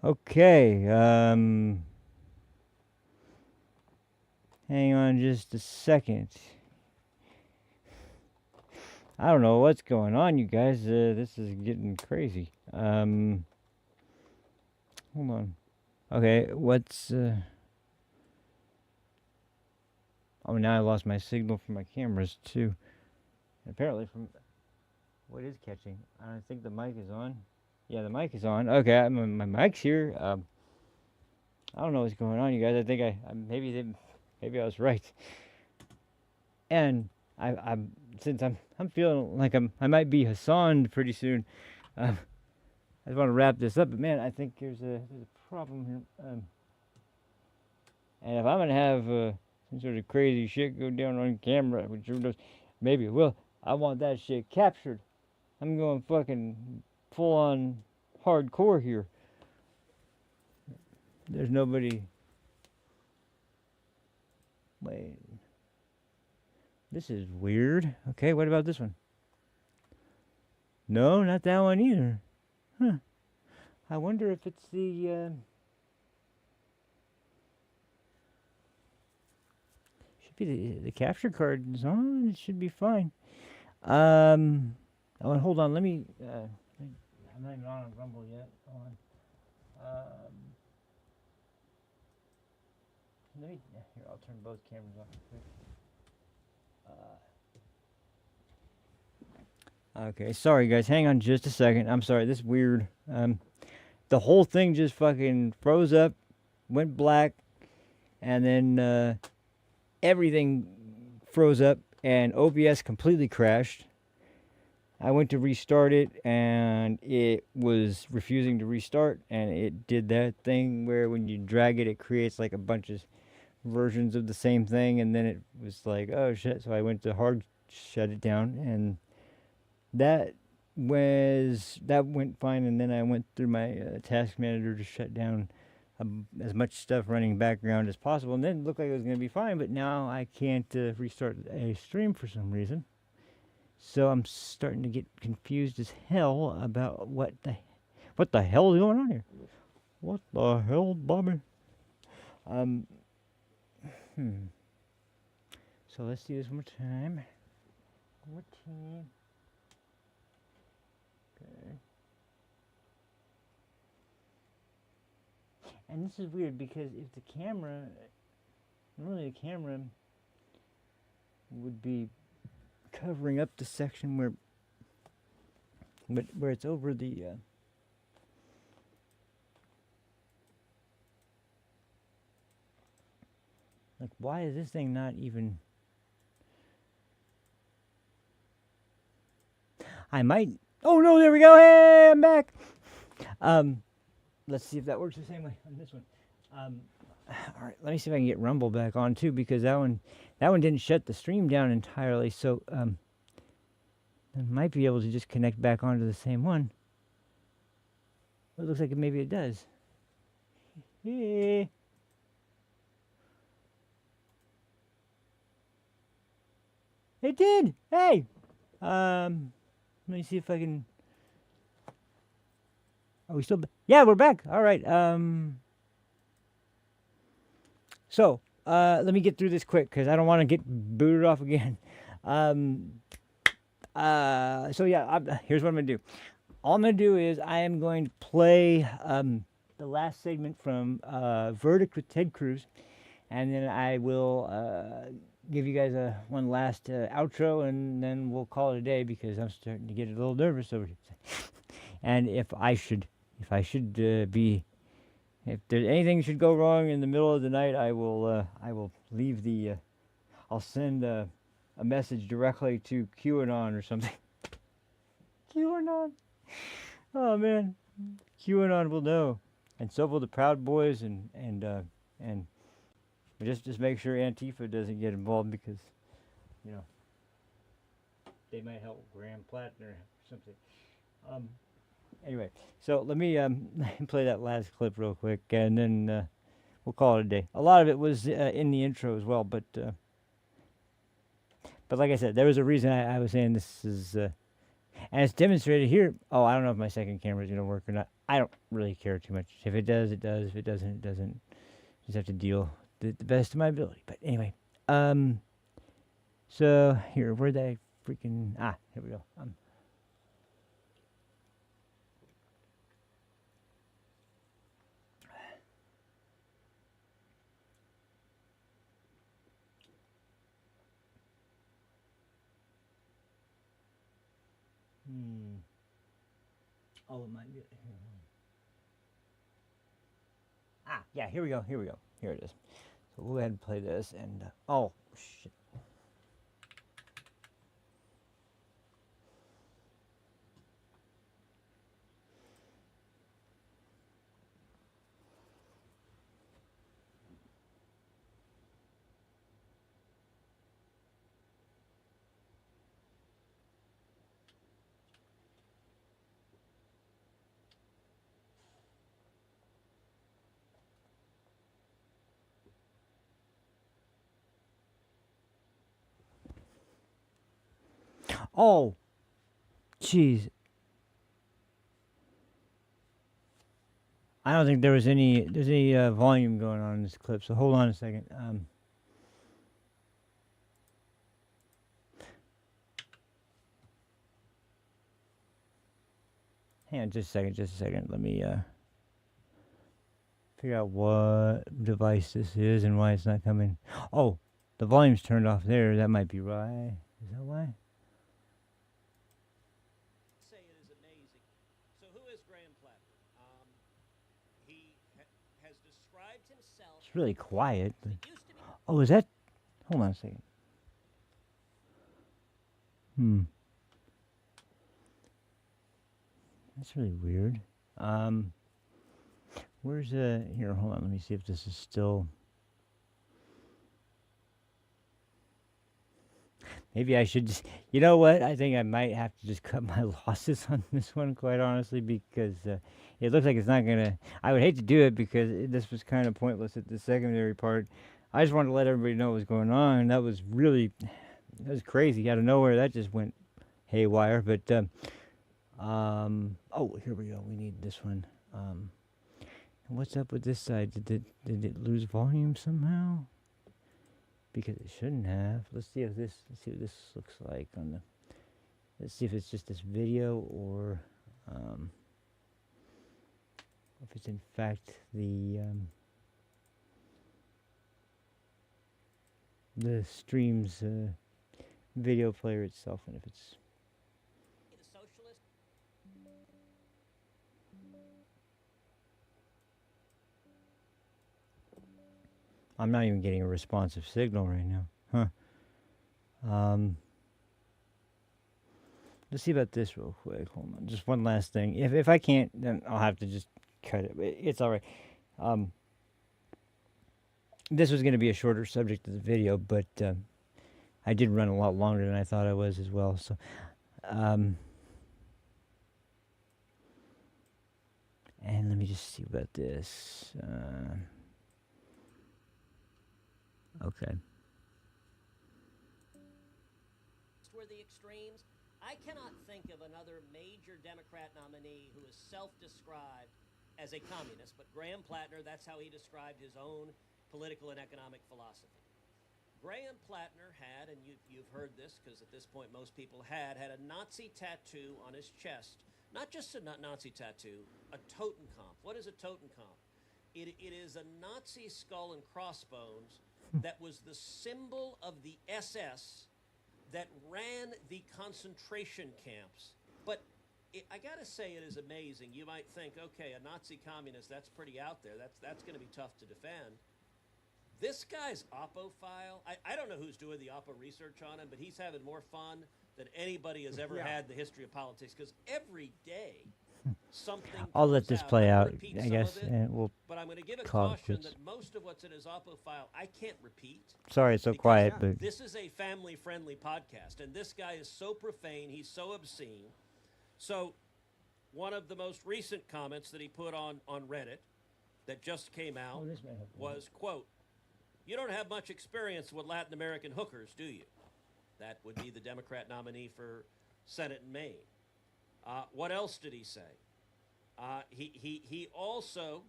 Okay, hang on just a second. I don't know what's going on, you guys. This is getting crazy. Hold on. Okay, oh, now I lost my signal from my cameras too. Apparently from what is catching. I think the mic is on. Yeah, the mic is on. Okay, my mic's here. I don't know what's going on, you guys. I think maybe I was right. And I'm since I'm feeling like I might be Hasan pretty soon. I just want to wrap this up, but man, I think there's a problem here. And if I'm gonna have some sort of crazy shit go down on camera, which who knows, maybe it will. I want that shit captured. I'm going fucking full on hardcore here. There's nobody. Wait, this is weird. Okay, what about this one? No, not that one either. Huh. I wonder if it's should be the capture card is on. It should be fine. Oh, and hold on. Let me. I'm not even on Rumble yet. Hold on. Um, let me. Here, I'll turn both cameras off real quick. Okay, sorry guys. Hang on just a second. I'm sorry. This is weird. The whole thing just fucking froze up, went black, and then everything froze up, and OBS completely crashed. I went to restart it and it was refusing to restart, and it did that thing where when you drag it, it creates like a bunch of versions of the same thing, and then it was like, oh shit. So I went to hard shut it down, and that that went fine, and then I went through my task manager to shut down as much stuff running background as possible, and then it looked like it was going to be fine, but now I can't restart a stream for some reason. So I'm starting to get confused as hell about what the hell is going on here. What the hell, Bobby? Um, hmm. So let's do this one more time. 14. Okay. And this is weird because if the camera, normally the camera would be covering up the section where it's over the like, why is this thing not even? I might. Oh no! There we go. Hey, I'm back. Let's see if that works the same way on this one. All right, let me see if I can get Rumble back on too, because that one didn't shut the stream down entirely. So I might be able to just connect back onto the same one. It looks like maybe it does. Yeah. It did. Hey. Let me see if I can. Are we still? Yeah, we're back. All right. So let me get through this quick because I don't want to get booted off again. So yeah, here's what I'm gonna do. All I'm gonna do is I am going to play the last segment from Verdict with Ted Cruz, and then I will give you guys one last outro, and then we'll call it a day because I'm starting to get a little nervous over here. And if there's anything should go wrong in the middle of the night, I will leave I'll send a message directly to QAnon or something. QAnon. Oh man, QAnon will know, and so will the Proud Boys, and just make sure Antifa doesn't get involved because, you know, they might help Graham Plattner or something. Anyway, so let me play that last clip real quick, and then we'll call it a day. A lot of it was in the intro as well, but like I said, there was a reason I was saying this is, and it's demonstrated here. Oh, I don't know if my second camera is gonna work or not. I don't really care too much. If it does, it does. If it doesn't, it doesn't. Just have to deal the best of my ability. But anyway, so here, where'd that freaking here we go. Oh, it might be. Yeah, here we go. Here we go. Here it is. So we'll go ahead and play this. And oh shit. Oh, jeez. I don't think there's any volume going on in this clip. So hold on a second. Hang on just a second. Just a second. Let me figure out what device this is and why it's not coming. Oh, the volume's turned off there. That might be why. Is that why? Say it is amazing. So who is Graham Plattner? He has described himself. It's really quiet. It used to be. Oh, is that? Hold on a second. That's really weird. Where's here? Hold on. Let me see if this is still. Maybe I should just. You know what? I think I might have to just cut my losses on this one, quite honestly, because it looks like it's not gonna. I would hate to do it because this was kind of pointless at the secondary part. I just wanted to let everybody know what was going on. That was really, that was crazy out of nowhere. That just went haywire. But oh, here we go. We need this one. What's up with this side? Did it lose volume somehow? Because it shouldn't have. Let's see what this looks like on the. Let's see if it's just this video or if it's in fact the stream's video player itself, and if it's. The socialist. I'm not even getting a responsive signal right now. Huh. Let's see about this real quick. Hold on. Just one last thing. If I can't, then I'll have to just cut it. It's all right. This was going to be a shorter subject of the video, but I did run a lot longer than I thought I was as well. So, and let me just see about this. Okay. Were the extremes. I cannot think of another major Democrat nominee who is self-described as a communist, but Graham Plattner, that's how he described his own political and economic philosophy. Graham Plattner had, and you've heard this because at this point most people had a Nazi tattoo on his chest. Not just a Nazi tattoo, a Totenkopf. What is a Totenkopf? It is a Nazi skull and crossbones that was the symbol of the SS that ran the concentration camps. But I gotta say, it is amazing. You might think, okay, a Nazi communist, that's pretty out there. That's gonna be tough to defend. This guy's Oppo file, I don't know who's doing the Oppo research on him, but he's having more fun than anybody has ever had in the history of politics, because every day something I'll let this play out, I guess, it, and we'll but I'm going to give a call caution quits. that most of what's in his Oppo file I can't repeat. Sorry it's so quiet, but This is a family-friendly podcast, and this guy is so profane, he's so obscene. So one of the most recent comments that he put on Reddit that just came out was, quote, "You don't have much experience with Latin American hookers, do you?" That would be the Democrat nominee for Senate in Maine. What else did he say? He also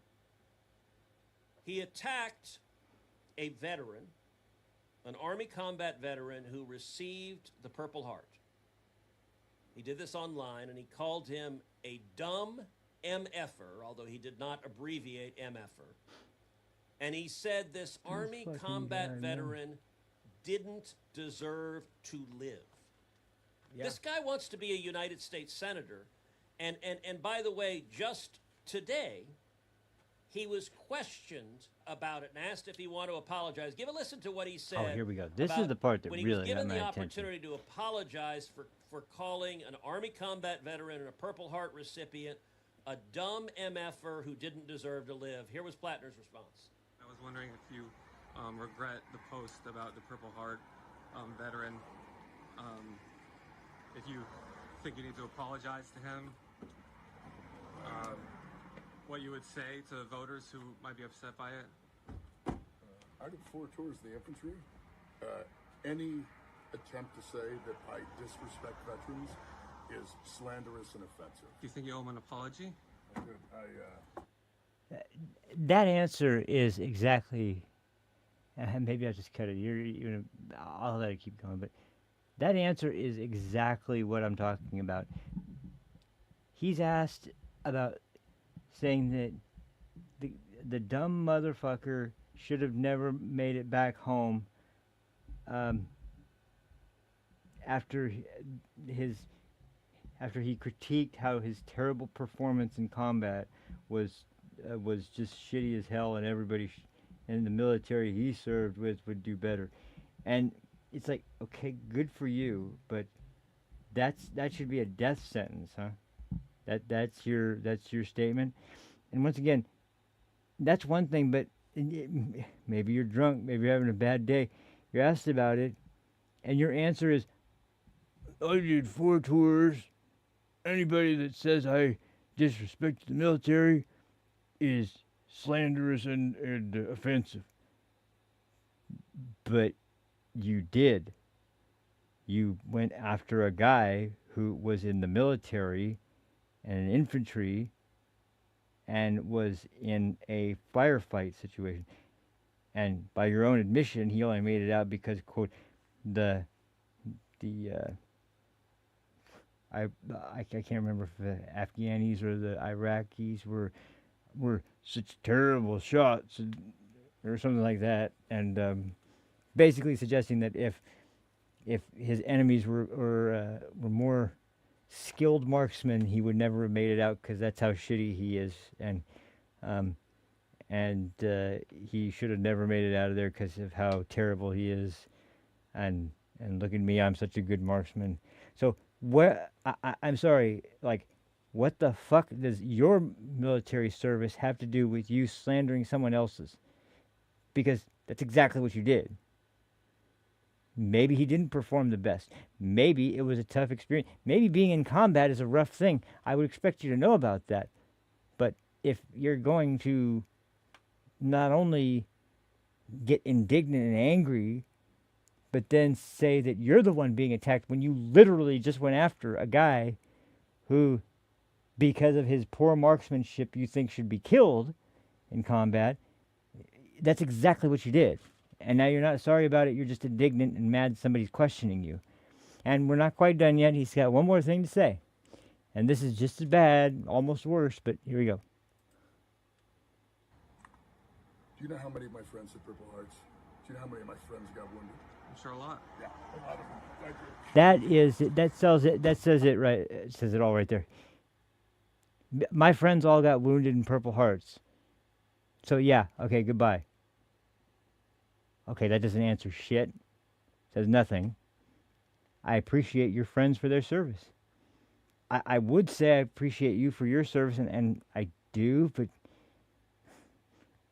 he attacked a veteran, an Army combat veteran who received the Purple Heart. He did this online, and he called him a dumb MFer, although he did not abbreviate MFer. And he said this Army combat veteran didn't deserve to live. Yeah. This guy wants to be a United States Senator. And by the way, just today, he was questioned about it and asked if he wanted to apologize. Give a listen to what he said. Oh, here we go. This is the part that really got my attention. When he was given the opportunity to apologize for calling an Army combat veteran and a Purple Heart recipient a dumb MFer who didn't deserve to live. Here was Plattner's response. I was wondering if you regret the post about the Purple Heart veteran. If you think you need to apologize to him. What you would say to voters who might be upset by it? I did 4 tours of the infantry. Any attempt to say that I disrespect veterans is slanderous and offensive. Do you think you owe him an apology? That answer is exactly. Maybe I'll just cut it. I'll let it keep going. But that answer is exactly what I'm talking about. He's asked about saying that the dumb motherfucker should have never made it back home after he critiqued how his terrible performance in combat was just shitty as hell, and everybody in the military he served with would do better. And it's like, okay, good for you, but that should be a death sentence, huh? That's your statement. And once again, that's one thing, but maybe you're drunk, maybe you're having a bad day. You're asked about it, and your answer is, I did 4 tours. Anybody that says I disrespect the military is slanderous and offensive. But you did. You went after a guy who was in the military and infantry and was in a firefight situation. And by your own admission, he only made it out because, quote, I can't remember if the Afghanis or the Iraqis were such terrible shots or something like that, and basically suggesting that if his enemies were more skilled marksmen, he would never have made it out because that's how shitty he is, and he should have never made it out of there because of how terrible he is, and look at me, I'm such a good marksman. So I'm sorry, like, what the fuck does your military service have to do with you slandering someone else's? Because that's exactly what you did. Maybe he didn't perform the best. Maybe it was a tough experience. Maybe being in combat is a rough thing. I would expect you to know about that. But if you're going to not only get indignant and angry, but then say that you're the one being attacked when you literally just went after a guy who, because of his poor marksmanship, you think should be killed in combat, that's exactly what you did. And now you're not sorry about it, you're just indignant and mad somebody's questioning you. And we're not quite done yet. He's got one more thing to say. And this is just as bad, almost worse, but here we go. Do you know how many of my friends had Purple Hearts? Do you know how many of my friends got wounded? I'm sure a lot. Yeah, a lot of them. That says it right. It says it all right there. My friends all got wounded in Purple Hearts. So yeah, okay, goodbye. Okay, that doesn't answer shit. Says nothing. I appreciate your friends for their service. I would say I appreciate you for your service, and I do, but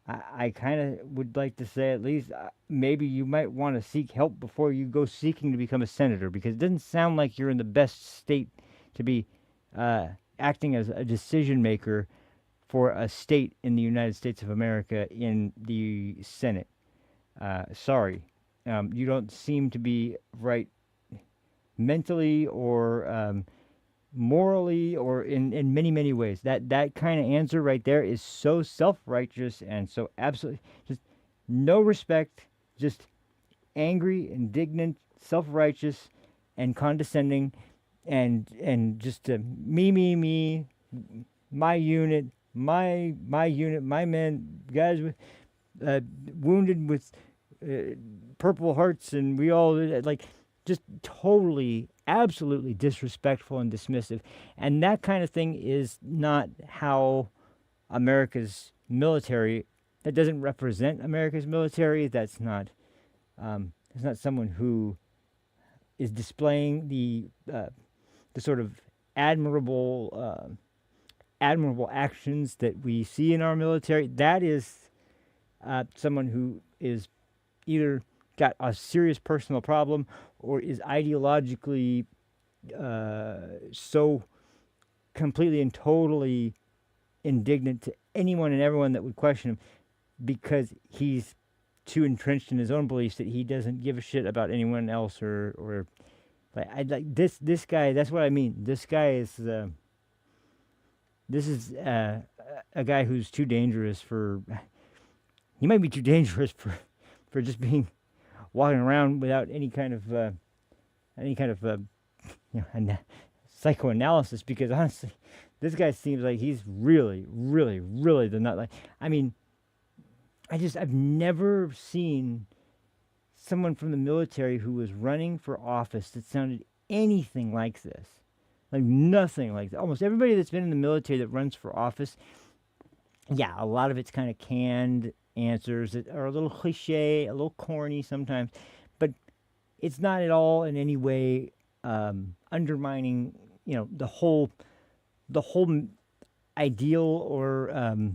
I kind of would like to say at least maybe you might want to seek help before you go seeking to become a senator, because it doesn't sound like you're in the best state to be acting as a decision maker for a state in the United States of America in the Senate. Sorry. You don't seem to be right mentally or morally or in many, many ways. That kind of answer right there is so self-righteous and so absolutely just no respect, just angry, indignant, self-righteous, and condescending, and just me, my unit, my unit, my men, guys with uh, wounded with Purple Hearts, and we all like just totally, absolutely disrespectful and dismissive, and that kind of thing is not how America's military. That doesn't represent America's military. That's not someone who is displaying the sort of admirable admirable actions that we see in our military. That is someone who is either got a serious personal problem or is ideologically so completely and totally indignant to anyone and everyone that would question him because he's too entrenched in his own beliefs that he doesn't give a shit about anyone else or like I like this guy. That's what I mean. This guy is this is a guy who's too dangerous for. He might be too dangerous for just being walking around without any kind of psychoanalysis. Because honestly, this guy seems like he's really, really, really the nut. Like, I mean, I've never seen someone from the military who was running for office that sounded anything like this. Like nothing like that. Almost everybody that's been in the military that runs for office, yeah, a lot of it's kind of canned answers that are a little cliche, a little corny sometimes, but it's not at all in any way undermining, the whole ideal or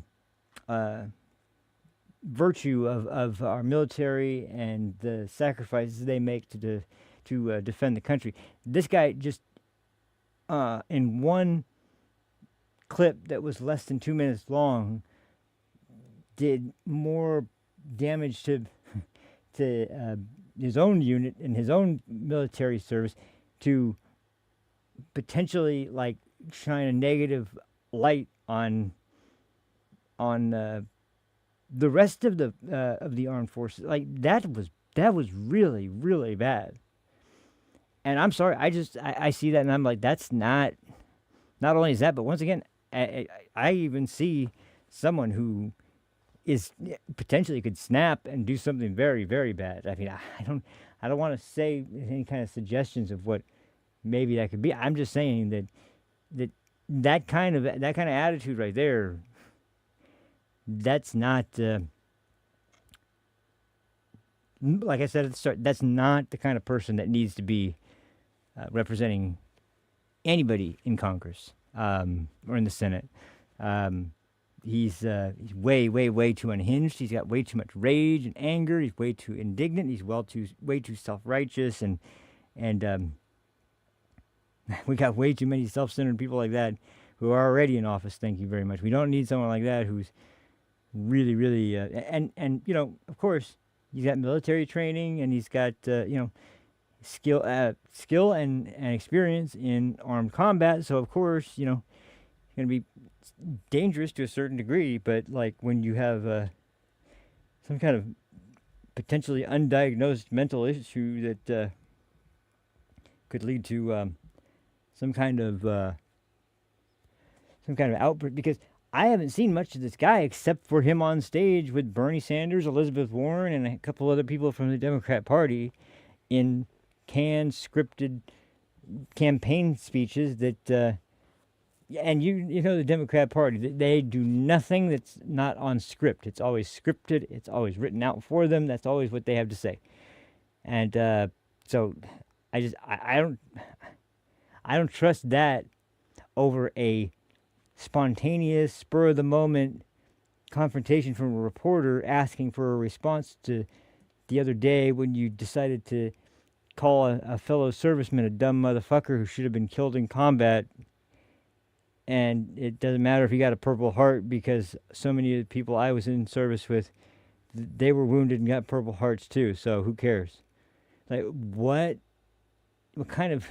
virtue of our military and the sacrifices they make to defend the country. This guy just in one clip that was less than 2 minutes long did more damage to his own unit and his own military service to potentially like shine a negative light on the rest of the armed forces. Like that was really, really bad. And I'm sorry, I see that and I'm like, that's not only is that, but once again, I even see someone who is potentially could snap and do something very, very bad. I mean, I don't want to say any kind of suggestions of what maybe that could be. I'm just saying that kind of attitude right there, that's not like I said at the start, that's not the kind of person that needs to be representing anybody in Congress or in the Senate. He's way, way, way too unhinged. He's got way too much rage and anger. He's way too indignant. He's way too self-righteous, and we got way too many self-centered people like that who are already in office. Thank you very much. We don't need someone like that who's really, really and of course, he's got military training and he's got skill and experience in armed combat. So of course, it's going to be dangerous to a certain degree. But like when you have some kind of potentially undiagnosed mental issue that could lead to some kind of outbreak, because I haven't seen much of this guy except for him on stage with Bernie Sanders, Elizabeth Warren, and a couple other people from the Democrat Party in canned, scripted campaign speeches that, and you know the Democrat Party, they do nothing that's not on script. It's always scripted. It's always written out for them. That's always what they have to say. And so I don't trust that over a spontaneous, spur of the moment confrontation from a reporter asking for a response to the other day when you decided to call a fellow serviceman a dumb motherfucker who should have been killed in combat. And it doesn't matter if he got a Purple Heart, because so many of the people I was in service with, they were wounded and got Purple Hearts too. So who cares? Like what kind of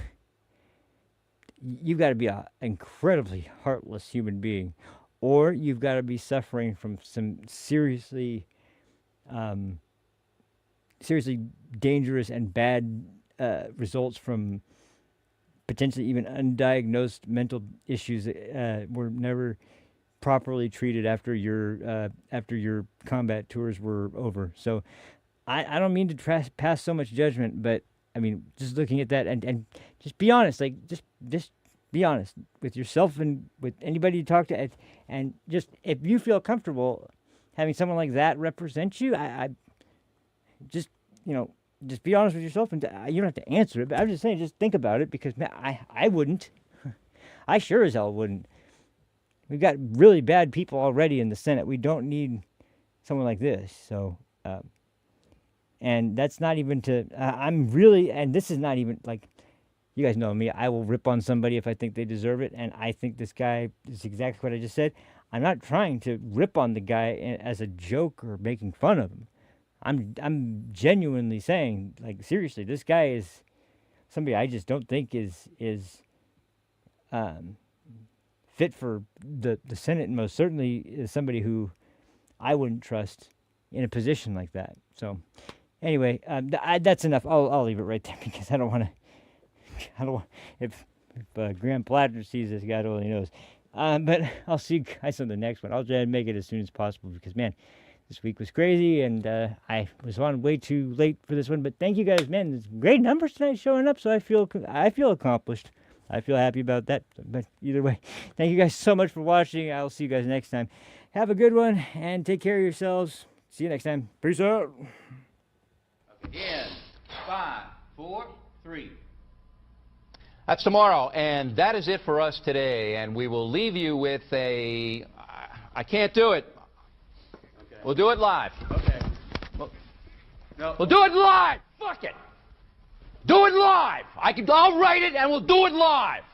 you've got to be an incredibly heartless human being, or you've got to be suffering from some seriously dangerous and bad results from potentially even undiagnosed mental issues that were never properly treated after your combat tours were over. So I don't mean to pass so much judgment, but I mean, just looking at that and just be honest, like just be honest with yourself and with anybody you talk to, and just if you feel comfortable having someone like that represent you, I just, just be honest with yourself, and you don't have to answer it, but I'm just saying, just think about it, because man, I wouldn't. I sure as hell wouldn't. We've got really bad people already in the Senate. We don't need someone like this. So, and that's not even to, and this is not even, like, you guys know me, I will rip on somebody if I think they deserve it, and I think this guy is exactly what I just said. I'm not trying to rip on the guy as a joke or making fun of him. I'm genuinely saying, like, seriously, this guy is somebody I just don't think is fit for the Senate, and most certainly is somebody who I wouldn't trust in a position like that. So, anyway, that's enough. I'll leave it right there, because I don't want. If Graham Plattner sees this, God only knows. But I'll see you guys on the next one. I'll try to make it as soon as possible, because man, this week was crazy, and I was on way too late for this one. But thank you guys, man. There's great numbers tonight showing up, so I feel accomplished. I feel happy about that. But either way, thank you guys so much for watching. I'll see you guys next time. Have a good one, and take care of yourselves. See you next time. Peace out. In 5, 4, 3. That's tomorrow, and that is it for us today. And we will leave you with I can't do it. Okay. We'll do it live. Okay. We'll do it live. Fuck it. Do it live. I'll write it, and we'll do it live.